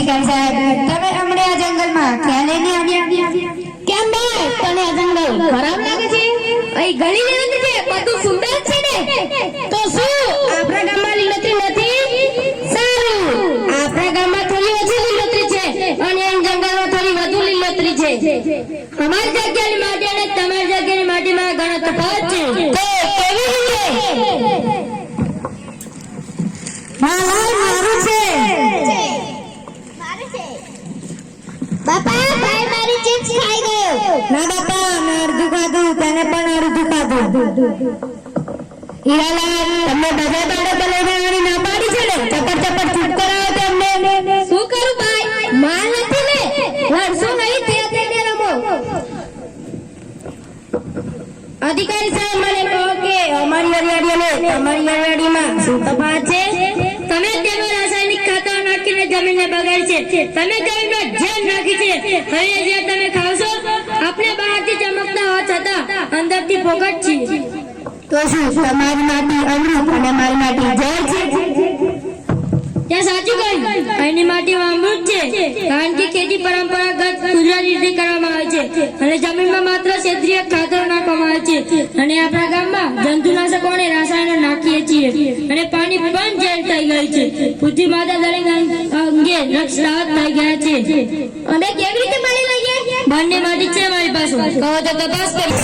અધિકારી સાહેબ તમે અમને આ જંગલમાં ક્યાં લઈને આવ્યા? કેમ ભાઈ તને આ જંગલ ખરાબ લાગે છે? અહીં ગળી લીલોતરી છે, બધું સુંદર છે ને? તો શું આપણા ગામમાં લીલોતરી નથી? સારું, આપણા ગામમાં થોડી ઓછી લીલોતરી છે અને અહીં જંગલમાં થોડી વધુ લીલોતરી છે. અમારી જગ્યાની માટી અને તમારી જગ્યાની માટીમાં ઘણો તફાવત છે. તો કેવી રીતે? મારું છે. બાપા ભાઈ મારી ચિપ્સ ખાઈ ગયો. ના બાપા મેં અડધું ખાધું, તને પણ અડધું ખાધું. હીરાલાલ તમને બધા બાળકો લેવાની ના પાડી છે ને? ચપટ ચૂપ કરાવો તેમને. શું કરું ભાઈ? માલ નથી ને, લડશો નહીં, તે રમો. અધિકારી સાહેબ મને કહો કે અમારી હરિયાળી અને તમારી હરિયાળીમાં શું તફાવત છે? તમે તેમાં રાસાયણિક ખાતર નાખીને જમીનને બગાડી છે, તમે જમીનમાં જેમ નાખી છે. હવે જે તમે ખાવશો આપણે બહારથી ચમકતા હોવા છતાં અંદરથી ફોગટ છીએ. તો શું તમારી માટી અમૃત અને મારી માટી ઝેર છે? ત્યાં સાચું કહ્યું, અહીંની માટીમાં અમૃત છે કારણ કે ખેતી પરંપરાગત કુદરતી રીતે કરવામાં આવે છે અને જમીનમાં માત્ર સેન્દ્રિય ખાતર નાખવામાં આવે છે. અને આપણા ગામમાં જંતુનાશકો અને રસાયણો નાખીએ છીએ અને પાણી પણ ઝેર થઈ ગયું છે. પૃથ્વી માતા દરેક અંગે રક્ષાવત થઈ ગયા છે. અમે કેવી રીતે પાણી લઈએ? બંને માટી છે મારી પાસે, કહો તો તપાસ કરી.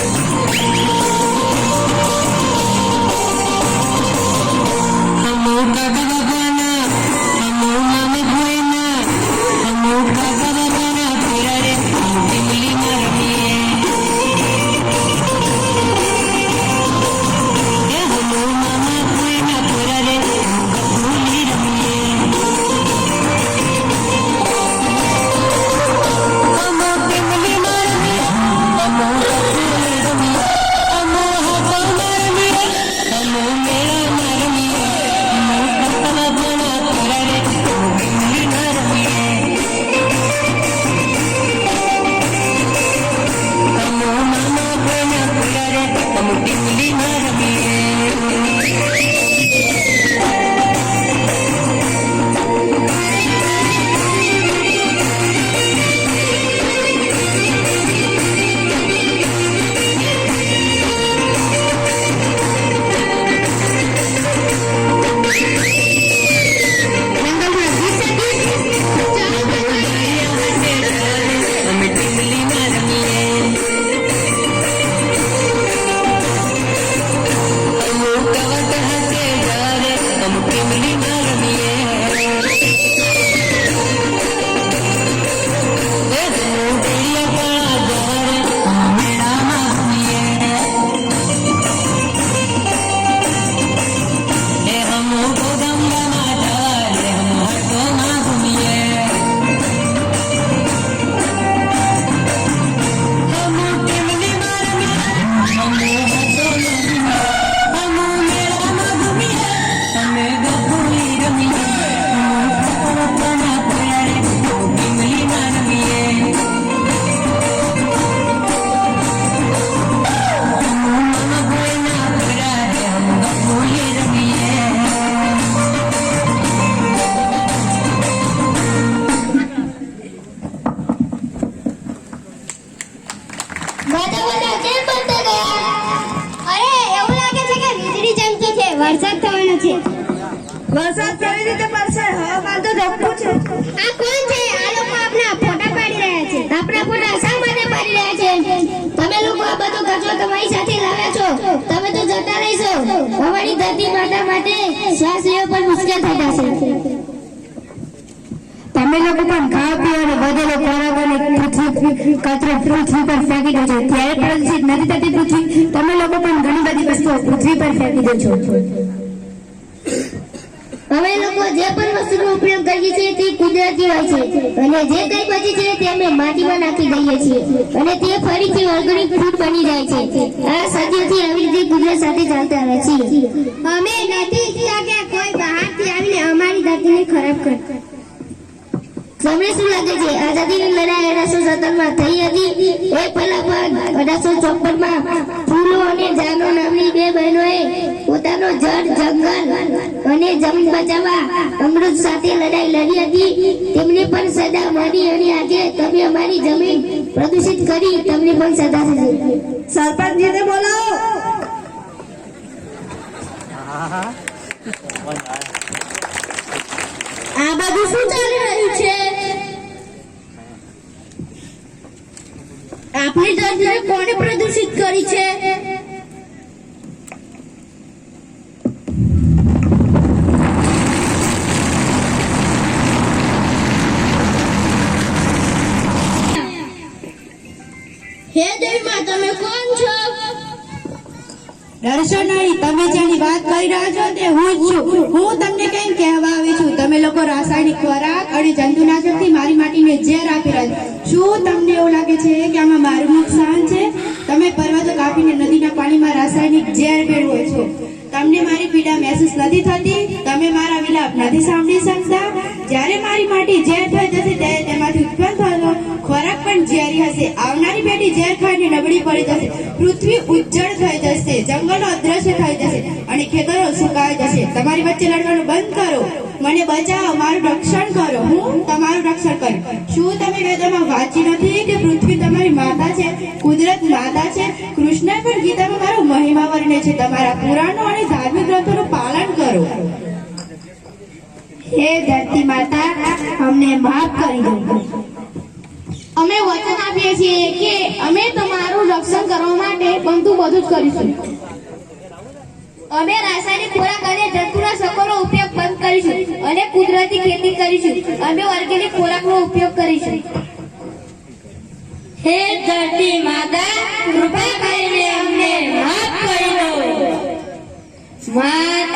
વરસાદ થવાનો છે. વરસાદ કેવી રીતે પડશે? હવામાન તો ધબકું છે. આ કોણ છે? આ લોકો આપણા ફોટા પાડી રહ્યા છે. આપણા ફોટા શા માટે પાડી રહ્યા છે? તમે લોકો આ બધો કચરો તમારી સાથે લાવ્યા છો, તમે તો જતા રહેશો. અમારી ધરતી માતા માટે શ્વાસ લેવો પણ મુશ્કેલ થઈ જશે. તમે લોકો પણ ખાવા પીવાનો બધેલો ખોરાક અને કચરો પૃથ્વી પર ફેંકી દો છો, ત્યારે પ્રદૂષિત નથી થતી પૃથ્વી? તમે લોકો પણ ઘણી બધી વસ્તુઓ પૃથ્વી પર ફેંકી દો છો. અમે લોકો જે પણ વસ્તુનો ઉપયોગ કરીએ છીએ તે કુદરતી હોય છે અને જે કંઈ બચે છે તે અમે માટીમાં નાખી દઈએ છીએ અને તે ફરીથી ઓર્ગેનિક ફૂડ બની જાય છે. આ સદીઓથી આવી રીતે કુદરત સાથે ચાલતા આવે છે. અમે નથી ઈચ્છતા કે કોઈ બહારથી આવીને અમારી ધરતીને ખરાબ કરે. તમને શું લાગે છે આઝાદીની લડાઈ 1857 માં થઈ હતી? એ પહેલા 1854 માં ફૂલો અને જાનો નામની બે બહેનોએ પોતાનો જળ જંગલ અને જમીન બચાવવા અમૃત સાથે લડાઈ લડી હતી. તેમને પણ સજા મળી અને આજે તમે અમારી જમીન પ્રદૂષિત કરી, તમને પણ સજા થશે. સરપંચજીને બોલાવો. આ બધું શું ચાલી રહ્યું છે? આપણી ધરતીને કોણે પ્રદૂષિત કરી છે? હે દેવી માં, તમે કોણ છો? ડરશો નહીં. તમે જેની વાત કરી રહ્યા છો તે હું જ છું. હું તમને કંઈ કહેવા આવી છું. તમે લોકો રાસાયણિક ખોરાક અને જંતુનાશકથી મારી માટીને ઝેર આપી રહ્યા છો. શું તમને એવું લાગે છે કે આમાં મારું નુકસાન છે? તમે પર્વતો કાપીને નદીના પાણીમાં રાસાયણિક ઝેર ભેળવો છો. તમને મારી પીડા મહેસૂસ નથી થતી? તમે મારા વિલાપ નથી સાંભળી શકતા? જ્યારે મારી માટી ઝેર થઈ જશે ત્યારે તેમાંથી ઉત્પન્ન થતો ખોરાક પણ ઝેરી હશે. આવનારી પેઢી ઝેર ખાઈને નબળી પડી જશે. પૃથ્વી ઉજ્જડ થઈ જશે, જંગલો અદ્રશ્ય થઈ જશે અને ખેતરો સુકાઈ જશે. તમારી વચ્ચે લડવાનું બંધ કરો. મને બચાવો, મારું રક્ષણ કરો. હું તમારું રક્ષણ કરું. શું તમે વેદોમાં વાંચી નથી કે પૃથ્વી તમારી માતા છે, કુદરત માતા છે? કૃષ્ણ પણ ગીતામાં મારો મહિમા વર્ણવે છે. તમારા પુરાણો અને ધાર્મિક ગ્રંથોનું પાલન કરો. હે ધરતી માતા, અમને માફ કરી દો. અમે વચન આપીએ છીએ કે અમે તમારું રક્ષણ કરવા માટે બધું જ કરીશું. અમે રાસાયણિક ખોરાક અને જંતુનાશકોનો ઉપયોગ બંધ કરીશું અને કુદરતી ખેતી કરીશું. અમે ઓર્ગેનિક ખોરાકનો ઉપયોગ કરીશું. હે ધરતી માતા, કૃપા કરીને અમને માફ કરી દો. માતા